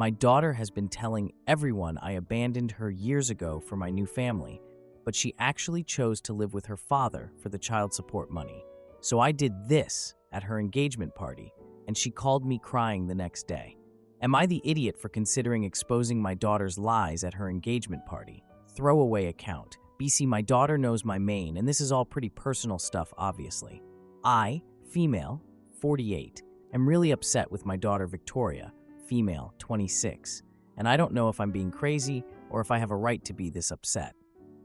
My daughter has been telling everyone I abandoned her years ago for my new family, but she actually chose to live with her father for the child support money. So I did this at her engagement party, and she called me crying the next day. Am I the idiot for considering exposing my daughter's lies at her engagement party? Throwaway account. BC, my daughter knows my main, and this is all pretty personal stuff, obviously. I, female, 48, am really upset with my daughter Victoria, female, 26, and I don't know if I'm being crazy or if I have a right to be this upset.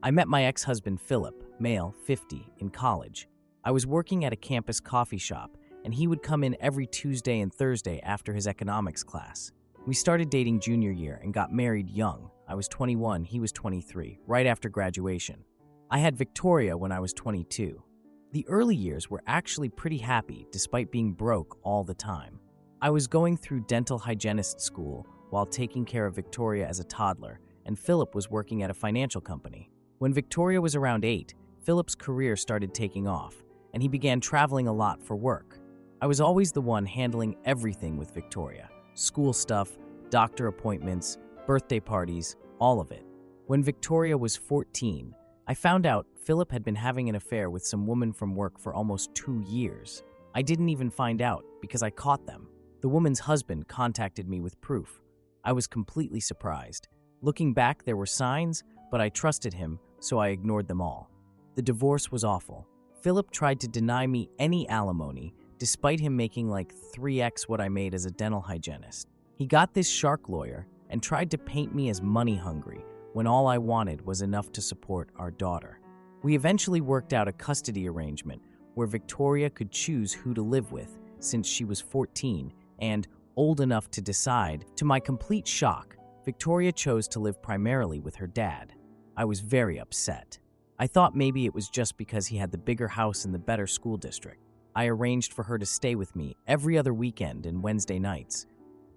I met my ex-husband Philip, male, 50, in college. I was working at a campus coffee shop, and he would come in every Tuesday and Thursday after his economics class. We started dating junior year and got married young. I was 21, he was 23, right after graduation. I had Victoria when I was 22. The early years were actually pretty happy despite being broke all the time. I was going through dental hygienist school while taking care of Victoria as a toddler, and Philip was working at a financial company. When Victoria was around 8, Philip's career started taking off, and he began traveling a lot for work. I was always the one handling everything with Victoria. School stuff, doctor appointments, birthday parties, all of it. When Victoria was 14, I found out Philip had been having an affair with some woman from work for almost 2 years. I didn't even find out because I caught them. The woman's husband contacted me with proof. I was completely surprised. Looking back, there were signs, but I trusted him, so I ignored them all. The divorce was awful. Philip tried to deny me any alimony, despite him making like 3x what I made as a dental hygienist. He got this shark lawyer and tried to paint me as money hungry when all I wanted was enough to support our daughter. We eventually worked out a custody arrangement where Victoria could choose who to live with since she was 14 and old enough to decide. To my complete shock, Victoria chose to live primarily with her dad. I was very upset. I thought maybe it was just because he had the bigger house in the better school district. I arranged for her to stay with me every other weekend and Wednesday nights,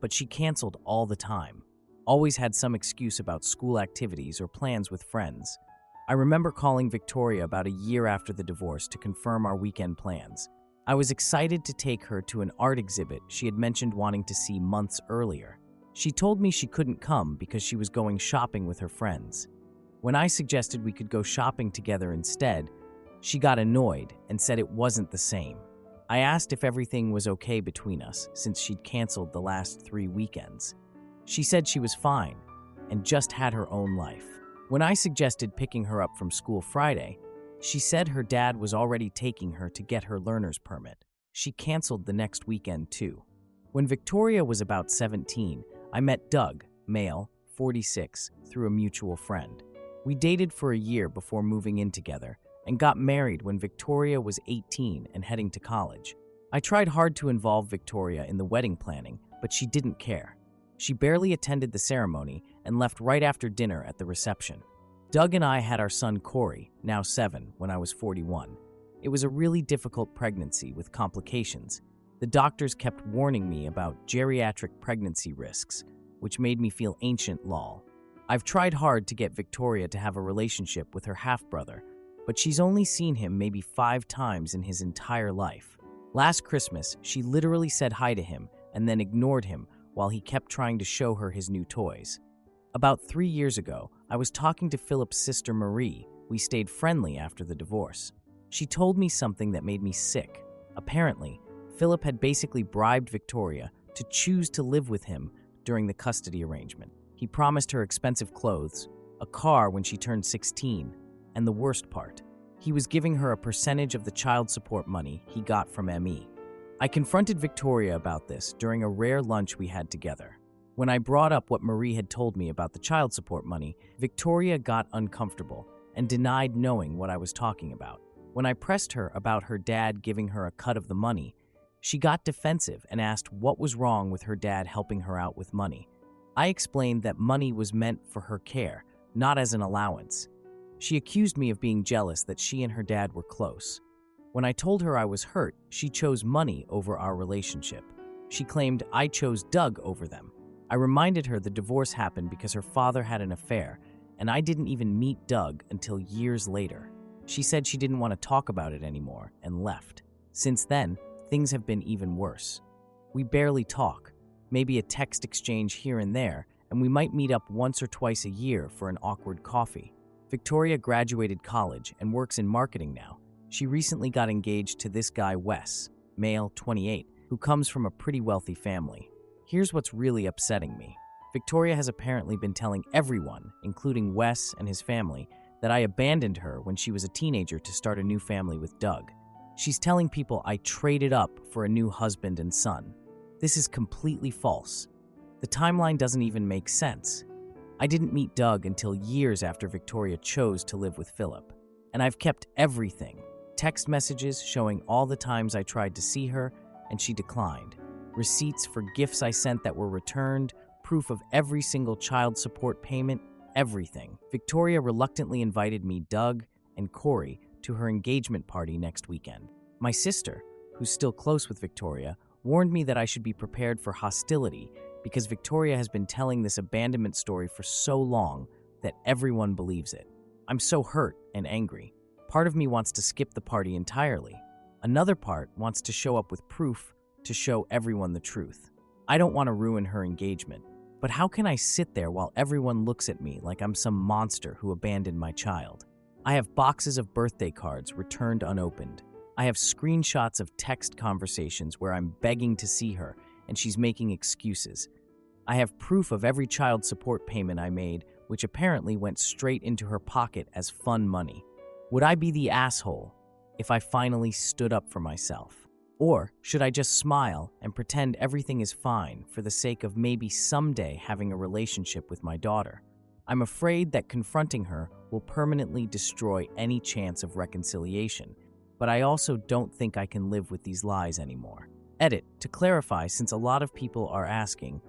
but she canceled all the time. Always had some excuse about school activities or plans with friends. I remember calling Victoria about a year after the divorce to confirm our weekend plans. I was excited to take her to an art exhibit she had mentioned wanting to see months earlier. She told me she couldn't come because she was going shopping with her friends. When I suggested we could go shopping together instead, she got annoyed and said it wasn't the same. I asked if everything was okay between us since she'd canceled the last 3 weekends. She said she was fine and just had her own life. When I suggested picking her up from school Friday, she said her dad was already taking her to get her learner's permit. She canceled the next weekend too. When Victoria was about 17, I met Doug, male, 46, through a mutual friend. We dated for a year before moving in together and got married when Victoria was 18 and heading to college. I tried hard to involve Victoria in the wedding planning, but she didn't care. She barely attended the ceremony and left right after dinner at the reception. Doug and I had our son Corey, now 7, when I was 41. It was a really difficult pregnancy with complications. The doctors kept warning me about geriatric pregnancy risks, which made me feel ancient lol. I've tried hard to get Victoria to have a relationship with her half-brother, but she's only seen him maybe 5 times in his entire life. Last Christmas, she literally said hi to him and then ignored him while he kept trying to show her his new toys. About 3 years ago, I was talking to Philip's sister Marie. We stayed friendly after the divorce. She told me something that made me sick. Apparently, Philip had basically bribed Victoria to choose to live with him during the custody arrangement. He promised her expensive clothes, a car when she turned 16, and the worst part, he was giving her a percentage of the child support money he got from ME. I confronted Victoria about this during a rare lunch we had together. When I brought up what Marie had told me about the child support money, Victoria got uncomfortable and denied knowing what I was talking about. When I pressed her about her dad giving her a cut of the money, she got defensive and asked what was wrong with her dad helping her out with money. I explained that money was meant for her care, not as an allowance. She accused me of being jealous that she and her dad were close. When I told her I was hurt, she chose money over our relationship. She claimed I chose Doug over them. I reminded her the divorce happened because her father had an affair, and I didn't even meet Doug until years later. She said she didn't want to talk about it anymore and left. Since then, things have been even worse. We barely talk. maybe a text exchange here and there, and we might meet up once or twice a year for an awkward coffee. Victoria graduated college and works in marketing now. She recently got engaged to this guy Wes, male, 28, who comes from a pretty wealthy family. Here's what's really upsetting me. Victoria has apparently been telling everyone, including Wes and his family, that I abandoned her when she was a teenager to start a new family with Doug. She's telling people I traded up for a new husband and son. This is completely false. The timeline doesn't even make sense. I didn't meet Doug until years after Victoria chose to live with Philip. And I've kept everything. Text messages showing all the times I tried to see her and she declined. Receipts for gifts I sent that were returned, proof of every single child support payment, everything. Victoria reluctantly invited me, Doug, and Corey to her engagement party next weekend. My sister, who's still close with Victoria, warned me that I should be prepared for hostility because Victoria has been telling this abandonment story for so long that everyone believes it. I'm so hurt and angry. Part of me wants to skip the party entirely. Another part wants to show up with proof to show everyone the truth. I don't want to ruin her engagement, but how can I sit there while everyone looks at me like I'm some monster who abandoned my child? I have boxes of birthday cards returned unopened. I have screenshots of text conversations where I'm begging to see her and she's making excuses. I have proof of every child support payment I made, which apparently went straight into her pocket as fun money. Would I be the asshole if I finally stood up for myself? Or should I just smile and pretend everything is fine for the sake of maybe someday having a relationship with my daughter? I'm afraid that confronting her will permanently destroy any chance of reconciliation, but I also don't think I can live with these lies anymore. Edit, to clarify, since a lot of people are asking,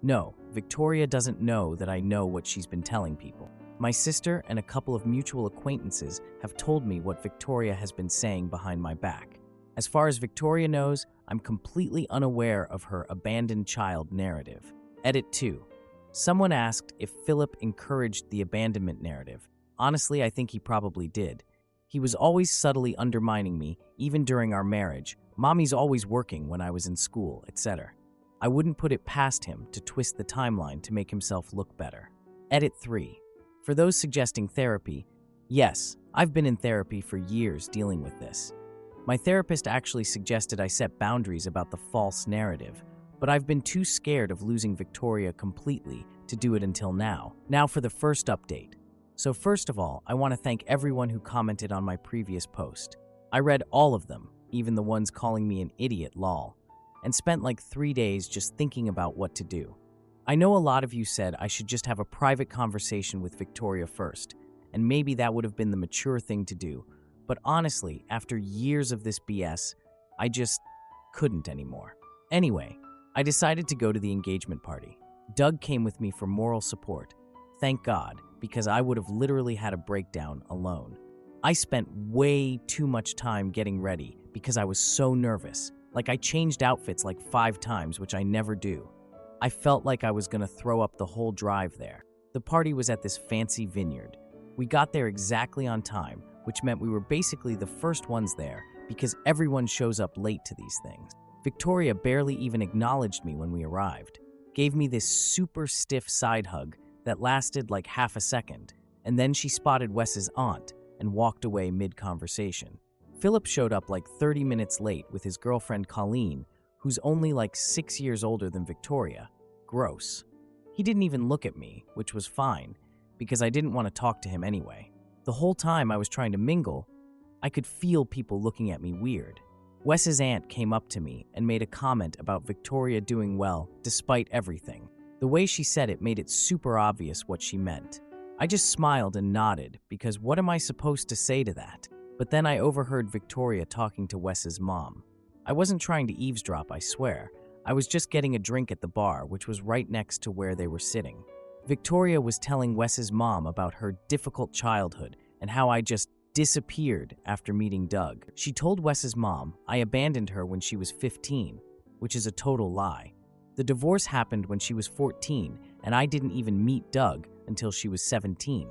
no, Victoria doesn't know that I know what she's been telling people. My sister and a couple of mutual acquaintances have told me what Victoria has been saying behind my back. As far as Victoria knows, I'm completely unaware of her abandoned child narrative. Edit 2. Someone asked if Philip encouraged the abandonment narrative. Honestly, I think he probably did. He was always subtly undermining me, even during our marriage. Mommy's always working when I was in school, etc. I wouldn't put it past him to twist the timeline to make himself look better. Edit 3. For those suggesting therapy, yes, I've been in therapy for years dealing with this. My therapist actually suggested I set boundaries about the false narrative, but I've been too scared of losing Victoria completely to do it until now. Now for the first update. So first of all, I want to thank everyone who commented on my previous post. I read all of them, even the ones calling me an idiot lol, and spent like 3 days just thinking about what to do. I know a lot of you said I should just have a private conversation with Victoria first, and maybe that would have been the mature thing to do, but honestly, after years of this BS, I just couldn't anymore. Anyway, I decided to go to the engagement party. Doug came with me for moral support. Thank God, because I would have literally had a breakdown alone. I spent way too much time getting ready because I was so nervous. Like I changed outfits like 5 times, which I never do. I felt like I was going to throw up the whole drive there. The party was at this fancy vineyard. We got there exactly on time, which meant we were basically the first ones there because everyone shows up late to these things. Victoria barely even acknowledged me when we arrived, gave me this super stiff side hug that lasted like half a second, and then she spotted Wes's aunt and walked away mid-conversation. Philip showed up like 30 minutes late with his girlfriend Colleen, who's only like 6 years older than Victoria. Gross. He didn't even look at me, which was fine, because I didn't want to talk to him anyway. The whole time I was trying to mingle, I could feel people looking at me weird. Wes's aunt came up to me and made a comment about Victoria doing well despite everything. The way she said it made it super obvious what she meant. I just smiled and nodded because what am I supposed to say to that? But then I overheard Victoria talking to Wes's mom. I wasn't trying to eavesdrop, I swear. I was just getting a drink at the bar, which was right next to where they were sitting. Victoria was telling Wes's mom about her difficult childhood and how I just disappeared after meeting Doug. She told Wes's mom I abandoned her when she was 15, which is a total lie. The divorce happened when she was 14, and I didn't even meet Doug until she was 17.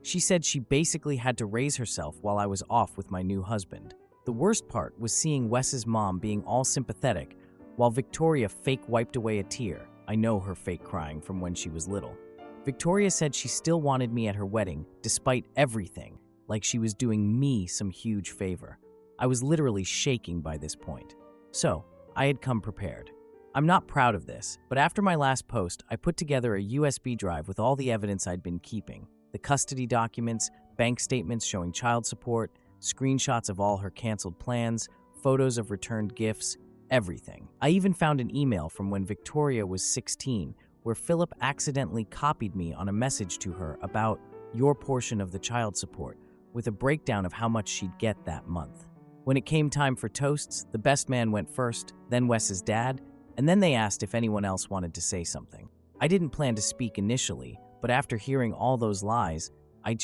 She said she basically had to raise herself while I was off with my new husband. The worst part was seeing Wes's mom being all sympathetic while Victoria fake wiped away a tear. I know her fake crying from when she was little. Victoria said she still wanted me at her wedding, despite everything, like she was doing me some huge favor. I was literally shaking by this point. So, I had come prepared. I'm not proud of this, but after my last post, I put together a USB drive with all the evidence I'd been keeping. The custody documents, bank statements showing child support, screenshots of all her canceled plans, photos of returned gifts, everything. I even found an email from when Victoria was 16, where Philip accidentally copied me on a message to her about your portion of the child support, with a breakdown of how much she'd get that month. When it came time for toasts, the best man went first, then Wes's dad, and then they asked if anyone else wanted to say something. I didn't plan to speak initially, but after hearing all those lies, I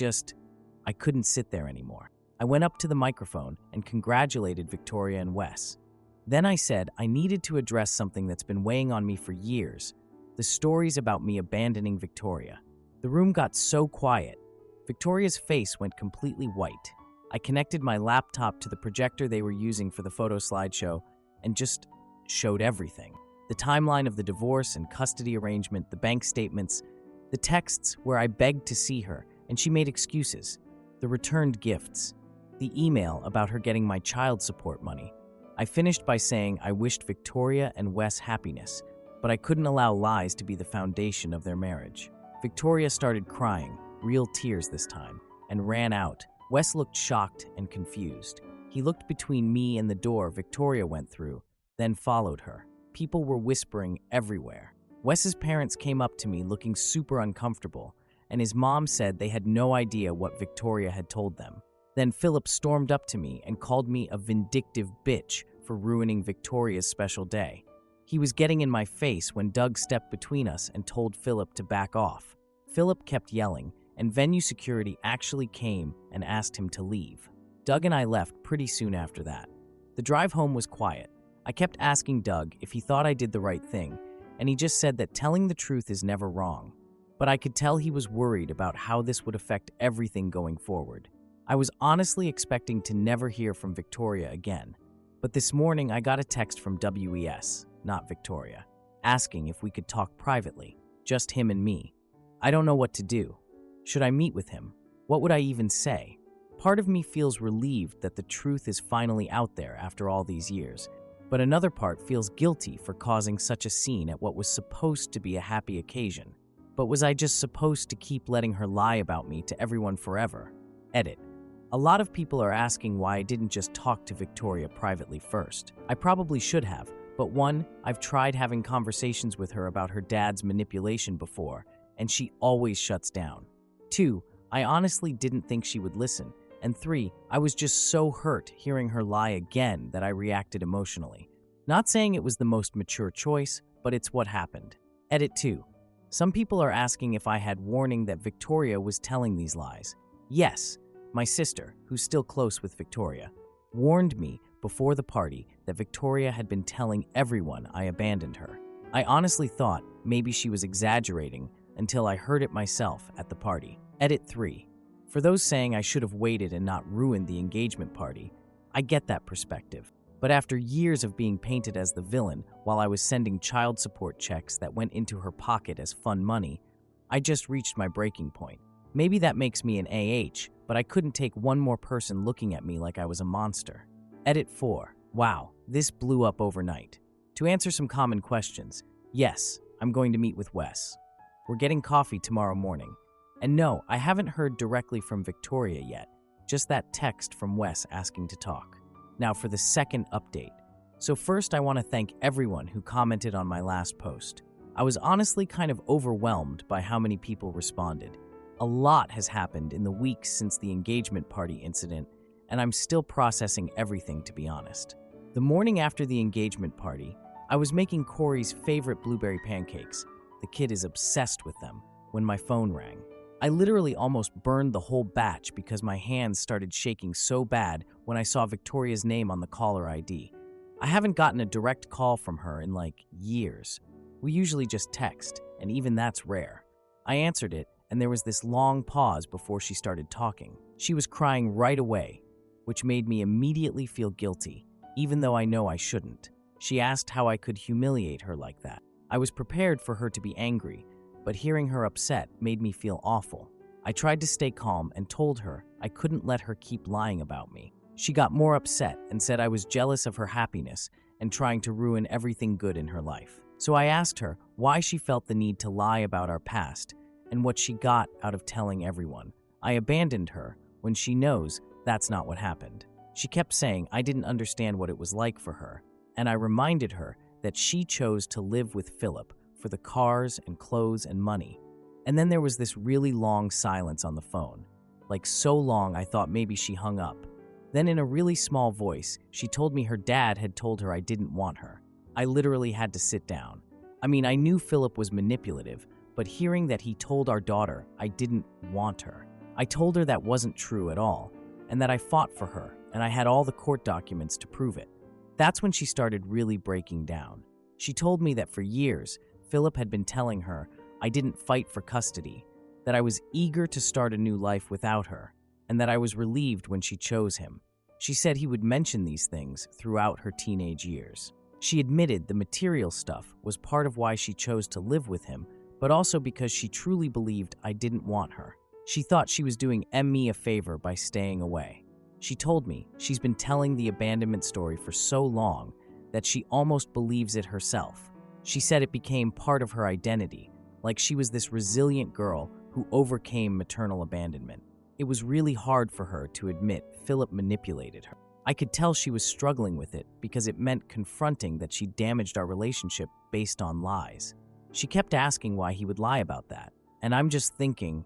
couldn't sit there anymore. I went up to the microphone and congratulated Victoria and Wes. Then I said I needed to address something that's been weighing on me for years, the stories about me abandoning Victoria. The room got so quiet. Victoria's face went completely white. I connected my laptop to the projector they were using for the photo slideshow and just showed everything. The timeline of the divorce and custody arrangement, the bank statements, the texts where I begged to see her and she made excuses, the returned gifts, the email about her getting my child support money. I finished by saying I wished Victoria and Wes happiness, but I couldn't allow lies to be the foundation of their marriage. Victoria started crying, real tears this time, and ran out. Wes looked shocked and confused. He looked between me and the door Victoria went through, then followed her. People were whispering everywhere. Wes's parents came up to me looking super uncomfortable, and his mom said they had no idea what Victoria had told them. Then Philip stormed up to me and called me a vindictive bitch for ruining Victoria's special day. He was getting in my face when Doug stepped between us and told Philip to back off. Philip kept yelling, and venue security actually came and asked him to leave. Doug and I left pretty soon after that. The drive home was quiet. I kept asking Doug if he thought I did the right thing, and he just said that telling the truth is never wrong. But I could tell he was worried about how this would affect everything going forward. I was honestly expecting to never hear from Victoria again. But this morning I got a text from WES, not Victoria, asking if we could talk privately, just him and me. I don't know what to do. Should I meet with him? What would I even say? Part of me feels relieved that the truth is finally out there after all these years, but another part feels guilty for causing such a scene at what was supposed to be a happy occasion. But was I just supposed to keep letting her lie about me to everyone forever? Edit. A lot of people are asking why I didn't just talk to Victoria privately first. I probably should have, but one, I've tried having conversations with her about her dad's manipulation before, and she always shuts down. 2, I honestly didn't think she would listen. And 3, I was just so hurt hearing her lie again that I reacted emotionally. Not saying it was the most mature choice, but it's what happened. Edit 2. Some people are asking if I had warning that Victoria was telling these lies. Yes, my sister, who's still close with Victoria, warned me before the party that Victoria had been telling everyone I abandoned her. I honestly thought maybe she was exaggerating until I heard it myself at the party. Edit 3. For those saying I should have waited and not ruined the engagement party, I get that perspective. But after years of being painted as the villain while I was sending child support checks that went into her pocket as fun money, I just reached my breaking point. Maybe that makes me an AH, but I couldn't take one more person looking at me like I was a monster. Edit 4. Wow, this blew up overnight. To answer some common questions, yes, I'm going to meet with Wes. We're getting coffee tomorrow morning. And no, I haven't heard directly from Victoria yet, just that text from Wes asking to talk. Now for the second update. So first I want to thank everyone who commented on my last post. I was honestly kind of overwhelmed by how many people responded. A lot has happened in the weeks since the engagement party incident, and I'm still processing everything, to be honest. The morning after the engagement party, I was making Corey's favorite blueberry pancakes. The kid is obsessed with them, when my phone rang. I literally almost burned the whole batch because my hands started shaking so bad when I saw Victoria's name on the caller ID. I haven't gotten a direct call from her in years. We usually just text, and even that's rare. I answered it, and there was this long pause before she started talking. She was crying right away, which made me immediately feel guilty, even though I know I shouldn't. She asked how I could humiliate her like that. I was prepared for her to be angry, but hearing her upset made me feel awful. I tried to stay calm and told her I couldn't let her keep lying about me. She got more upset and said I was jealous of her happiness and trying to ruin everything good in her life. So I asked her why she felt the need to lie about our past and what she got out of telling everyone. I abandoned her when she knows that's not what happened. She kept saying I didn't understand what it was like for her, and I reminded her that she chose to live with Philip for the cars and clothes and money. And then there was this really long silence on the phone, like so long I thought maybe she hung up. Then in a really small voice, she told me her dad had told her I didn't want her. I literally had to sit down. I mean, I knew Philip was manipulative, but hearing that he told our daughter I didn't want her, I told her that wasn't true at all, and that I fought for her, and I had all the court documents to prove it. That's when she started really breaking down. She told me that for years, Philip had been telling her I didn't fight for custody, that I was eager to start a new life without her, and that I was relieved when she chose him. She said he would mention these things throughout her teenage years. She admitted the material stuff was part of why she chose to live with him, but also because she truly believed I didn't want her. She thought she was doing me a favor by staying away. She told me she's been telling the abandonment story for so long that she almost believes it herself. She said it became part of her identity, like she was this resilient girl who overcame maternal abandonment. It was really hard for her to admit Philip manipulated her. I could tell she was struggling with it because it meant confronting that she damaged our relationship based on lies. She kept asking why he would lie about that, and I'm just thinking,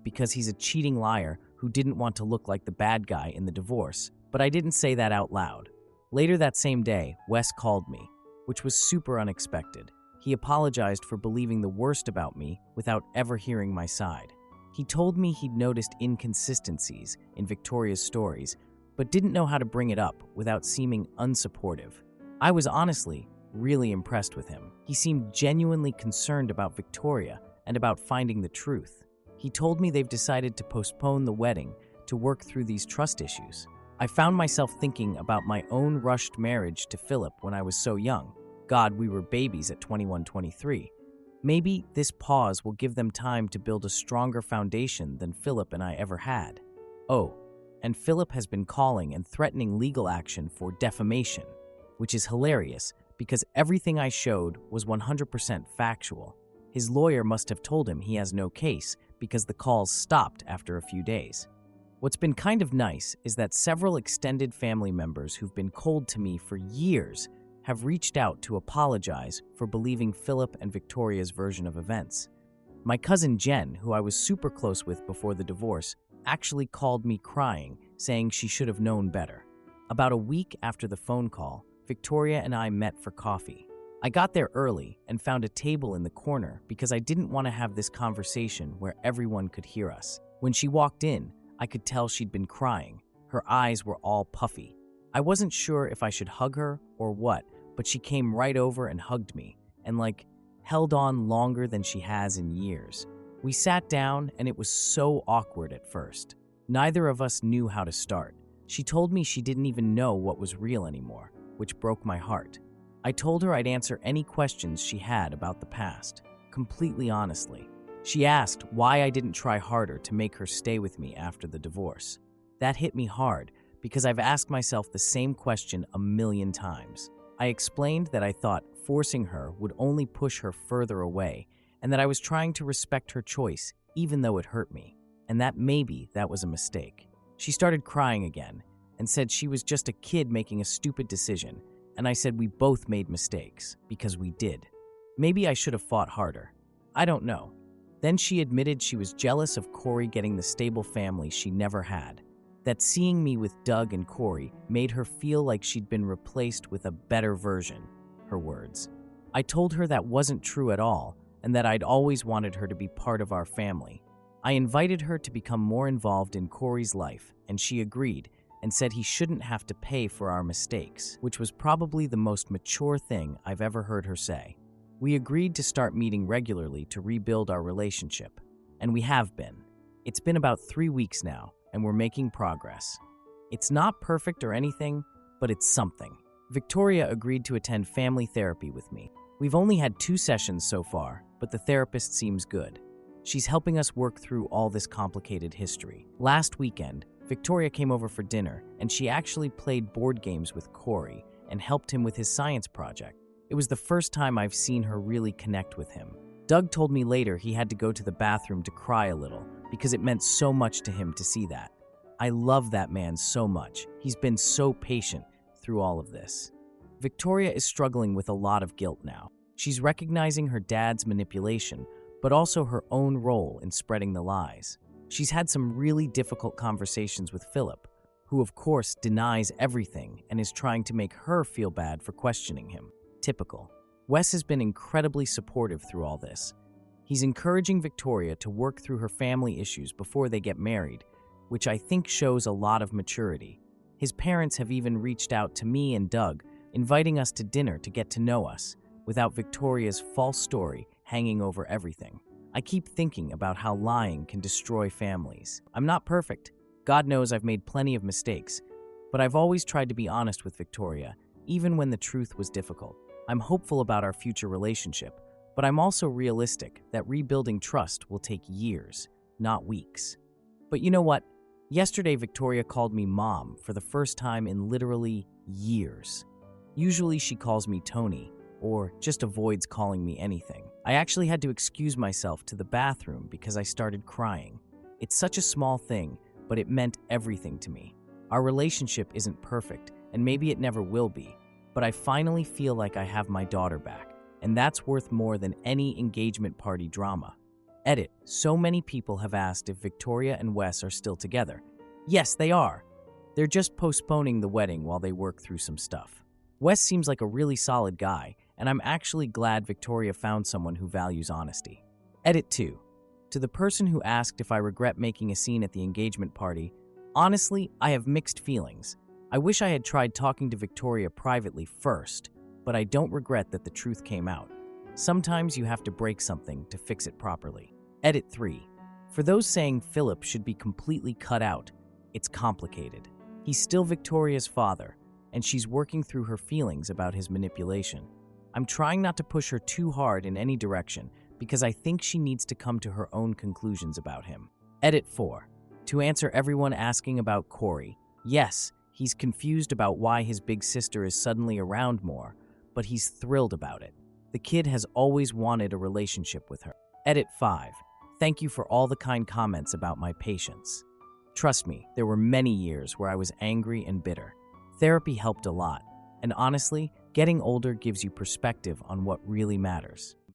because he's a cheating liar who didn't want to look like the bad guy in the divorce, but I didn't say that out loud. Later that same day, Wes called me, which was super unexpected. He apologized for believing the worst about me without ever hearing my side. He told me he'd noticed inconsistencies in Victoria's stories, but didn't know how to bring it up without seeming unsupportive. I was honestly really impressed with him. He seemed genuinely concerned about Victoria and about finding the truth. He told me they've decided to postpone the wedding to work through these trust issues. I found myself thinking about my own rushed marriage to Philip when I was so young. God, we were babies at 21, 23. Maybe this pause will give them time to build a stronger foundation than Philip and I ever had. Oh, and Philip has been calling and threatening legal action for defamation, which is hilarious because everything I showed was 100% factual. His lawyer must have told him he has no case because the calls stopped after a few days. What's been kind of nice is that several extended family members who've been cold to me for years have reached out to apologize for believing Philip and Victoria's version of events. My cousin Jen, who I was super close with before the divorce, actually called me crying, saying she should have known better. About a week after the phone call, Victoria and I met for coffee. I got there early and found a table in the corner because I didn't want to have this conversation where everyone could hear us. When she walked in, I could tell she'd been crying. Her eyes were all puffy. I wasn't sure if I should hug her or what, but she came right over and hugged me, and held on longer than she has in years. We sat down, and it was so awkward at first. Neither of us knew how to start. She told me she didn't even know what was real anymore, which broke my heart. I told her I'd answer any questions she had about the past, completely honestly. She asked why I didn't try harder to make her stay with me after the divorce. That hit me hard because I've asked myself the same question a million times. I explained that I thought forcing her would only push her further away and that I was trying to respect her choice even though it hurt me, and that maybe that was a mistake. She started crying again and said she was just a kid making a stupid decision, and I said we both made mistakes, because we did. Maybe I should have fought harder. I don't know. Then she admitted she was jealous of Corey getting the stable family she never had, that seeing me with Doug and Corey made her feel like she'd been replaced with a better version, her words. I told her that wasn't true at all, and that I'd always wanted her to be part of our family. I invited her to become more involved in Corey's life, and she agreed, and said he shouldn't have to pay for our mistakes, which was probably the most mature thing I've ever heard her say. We agreed to start meeting regularly to rebuild our relationship, and we have been. It's been about 3 weeks now, and we're making progress. It's not perfect or anything, but it's something. Victoria agreed to attend family therapy with me. We've only had 2 sessions so far, but the therapist seems good. She's helping us work through all this complicated history. Last weekend, Victoria came over for dinner, and she actually played board games with Corey and helped him with his science project. It was the first time I've seen her really connect with him. Doug told me later he had to go to the bathroom to cry a little because it meant so much to him to see that. I love that man so much. He's been so patient through all of this. Victoria is struggling with a lot of guilt now. She's recognizing her dad's manipulation, but also her own role in spreading the lies. She's had some really difficult conversations with Philip, who of course denies everything and is trying to make her feel bad for questioning him. Typical. Wes has been incredibly supportive through all this. He's encouraging Victoria to work through her family issues before they get married, which I think shows a lot of maturity. His parents have even reached out to me and Doug, inviting us to dinner to get to know us, without Victoria's false story hanging over everything. I keep thinking about how lying can destroy families. I'm not perfect. God knows I've made plenty of mistakes, but I've always tried to be honest with Victoria, even when the truth was difficult. I'm hopeful about our future relationship, but I'm also realistic that rebuilding trust will take years, not weeks. But you know what? Yesterday, Victoria called me Mom for the first time in literally years. Usually she calls me Tony, or just avoids calling me anything. I actually had to excuse myself to the bathroom because I started crying. It's such a small thing, but it meant everything to me. Our relationship isn't perfect, and maybe it never will be, but I finally feel like I have my daughter back, and that's worth more than any engagement party drama. Edit. So many people have asked if Victoria and Wes are still together. Yes, they are. They're just postponing the wedding while they work through some stuff. Wes seems like a really solid guy, and I'm actually glad Victoria found someone who values honesty. Edit 2. To the person who asked if I regret making a scene at the engagement party, honestly, I have mixed feelings. I wish I had tried talking to Victoria privately first, but I don't regret that the truth came out. Sometimes you have to break something to fix it properly. Edit 3. For those saying Philip should be completely cut out, it's complicated. He's still Victoria's father, and she's working through her feelings about his manipulation. I'm trying not to push her too hard in any direction because I think she needs to come to her own conclusions about him. Edit 4. To answer everyone asking about Corey, yes, he's confused about why his big sister is suddenly around more, but he's thrilled about it. The kid has always wanted a relationship with her. Edit 5. Thank you for all the kind comments about my patience. Trust me, there were many years where I was angry and bitter. Therapy helped a lot, and honestly, getting older gives you perspective on what really matters.